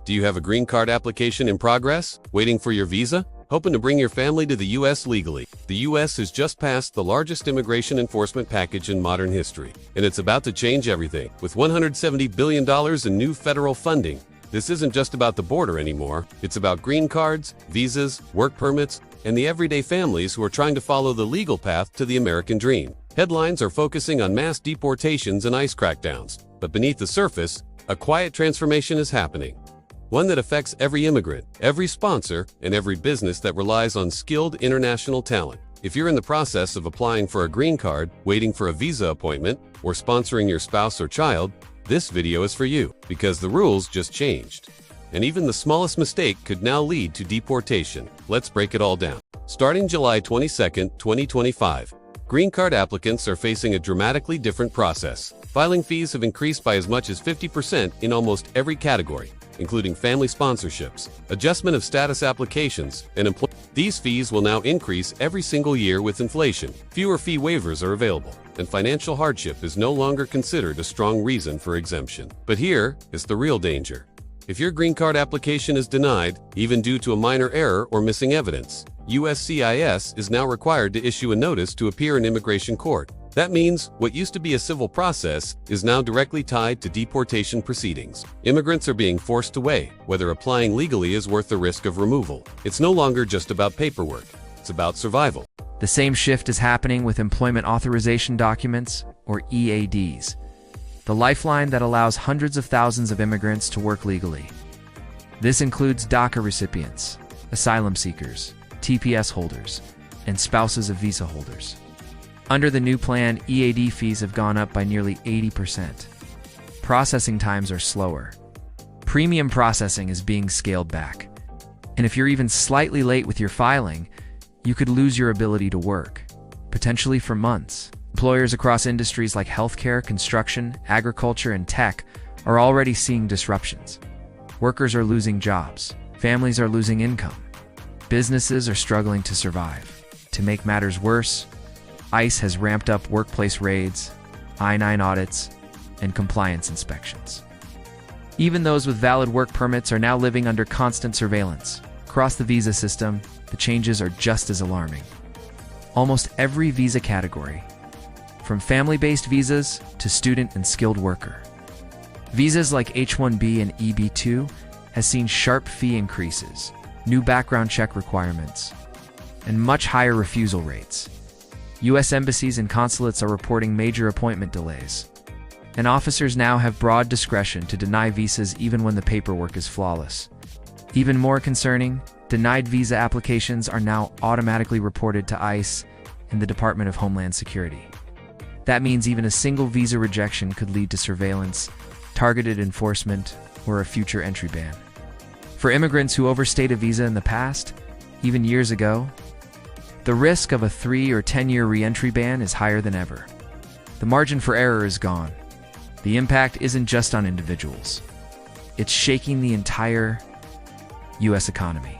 Do you have a green card application in progress, waiting for your visa? Hoping to bring your family to the U.S. legally? The U.S. has just passed the largest immigration enforcement package in modern history, and it's about to change everything. With $170 billion in new federal funding, this isn't just about the border anymore. It's about green cards, visas, work permits, and the everyday families who are trying to follow the legal path to the American dream. Headlines are focusing on mass deportations and ICE crackdowns, but beneath the surface, a quiet transformation is happening. One that affects every immigrant, every sponsor, and every business that relies on skilled international talent. If you're in the process of applying for a green card, waiting for a visa appointment, or sponsoring your spouse or child, this video is for you, because the rules just changed. And even the smallest mistake could now lead to deportation. Let's break it all down. Starting July 22, 2025, green card applicants are facing a dramatically different process. Filing fees have increased by as much as 50% in almost every category, including family sponsorships, adjustment of status applications, and employment. These fees will now increase every single year with inflation. Fewer fee waivers are available, and financial hardship is no longer considered a strong reason for exemption. But here is the real danger. If your green card application is denied, even due to a minor error or missing evidence, USCIS is now required to issue a notice to appear in immigration court. That means what used to be a civil process is now directly tied to deportation proceedings. Immigrants are being forced to weigh whether applying legally is worth the risk of removal. It's no longer just about paperwork. It's about survival. The same shift is happening with employment authorization documents, or EADs, the lifeline that allows hundreds of thousands of immigrants to work legally. This includes DACA recipients, asylum seekers, TPS holders, and spouses of visa holders. Under the new plan, EAD fees have gone up by nearly 80%. Processing times are slower. Premium processing is being scaled back. And if you're even slightly late with your filing, you could lose your ability to work, potentially for months. Employers across industries like healthcare, construction, agriculture, and tech are already seeing disruptions. Workers are losing jobs. Families are losing income. Businesses are struggling to survive. To make matters worse, ICE has ramped up workplace raids, I-9 audits, and compliance inspections. Even those with valid work permits are now living under constant surveillance. Across the visa system, the changes are just as alarming. Almost every visa category, from family-based visas to student and skilled worker. Visas like H-1B and EB-2 has seen sharp fee increases, new background check requirements, and much higher refusal rates. U.S. embassies and consulates are reporting major appointment delays, and officers now have broad discretion to deny visas even when the paperwork is flawless. Even more concerning, denied visa applications are now automatically reported to ICE and the Department of Homeland Security. That means even a single visa rejection could lead to surveillance, targeted enforcement, or a future entry ban. For immigrants who overstayed a visa in the past, even years ago, the risk of a 3 or 10-year re-entry ban is higher than ever. The margin for error is gone. The impact isn't just on individuals. It's shaking the entire U.S. economy.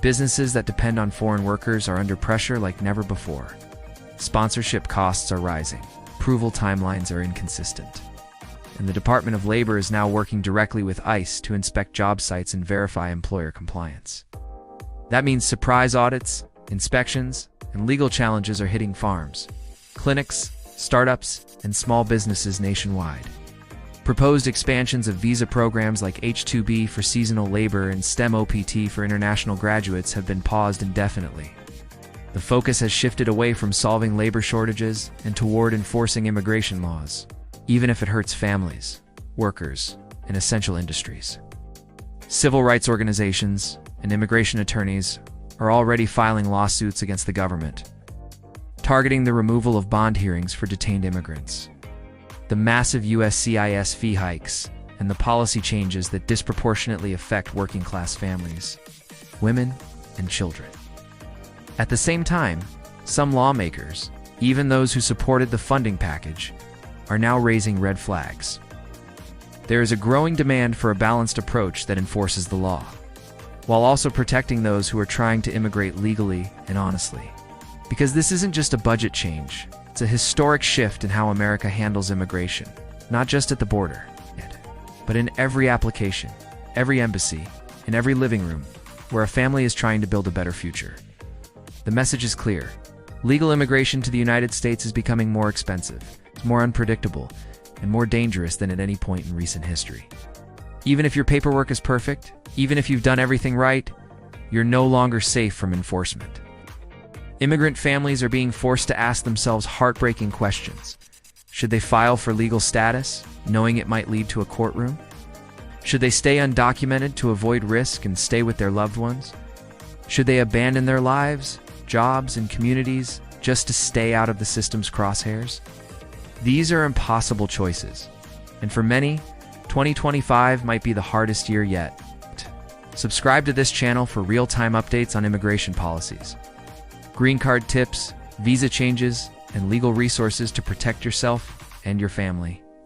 Businesses that depend on foreign workers are under pressure like never before. Sponsorship costs are rising. Approval timelines are inconsistent. And the Department of Labor is now working directly with ICE to inspect job sites and verify employer compliance. That means surprise audits, inspections, and legal challenges are hitting farms, clinics, startups, and small businesses nationwide. Proposed expansions of visa programs like H-2B for seasonal labor and STEM OPT for international graduates have been paused indefinitely. The focus has shifted away from solving labor shortages and toward enforcing immigration laws, even if it hurts families, workers, and essential industries. Civil rights organizations and immigration attorneys are already filing lawsuits against the government, targeting the removal of bond hearings for detained immigrants. The massive USCIS fee hikes and the policy changes that disproportionately affect working-class families, women, and children. At the same time, some lawmakers, even those who supported the funding package, are now raising red flags. There is a growing demand for a balanced approach that enforces the law, while also protecting those who are trying to immigrate legally and honestly. Because this isn't just a budget change, it's a historic shift in how America handles immigration, not just at the border, but in every application, every embassy, in every living room, where a family is trying to build a better future. The message is clear. Legal immigration to the United States is becoming more expensive, more unpredictable, and more dangerous than at any point in recent history. Even if your paperwork is perfect, even if you've done everything right, you're no longer safe from enforcement. Immigrant families are being forced to ask themselves heartbreaking questions. Should they file for legal status, knowing it might lead to a courtroom? Should they stay undocumented to avoid risk and stay with their loved ones? Should they abandon their lives, jobs, and communities just to stay out of the system's crosshairs? These are impossible choices, and for many, 2025 might be the hardest year yet. Subscribe to this channel for real-time updates on immigration policies, green card tips, visa changes, and legal resources to protect yourself and your family.